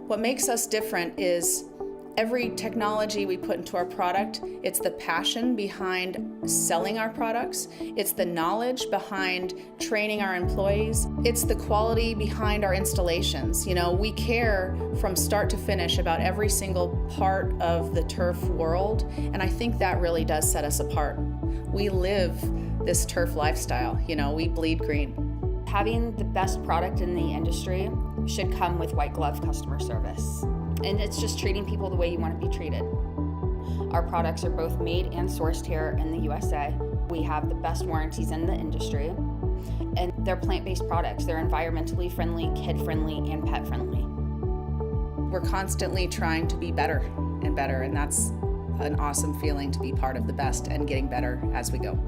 What makes us different is every technology we put into our product, it's the passion behind selling our products, it's the knowledge behind training our employees, it's the quality behind our installations. You know, we care from start to finish about every single part of the turf world, and I think that really does set us apart. We live this turf lifestyle, you know, we bleed green. Having the best product in the industry should come with white glove customer service. And it's just treating people the way you want to be treated. Our products are both made and sourced here in the USA. We have the best warranties in the industry. And they're plant-based products. They're environmentally friendly, kid-friendly, and pet-friendly. We're constantly trying to be better, and that's an awesome feeling to be part of the best and getting better as we go.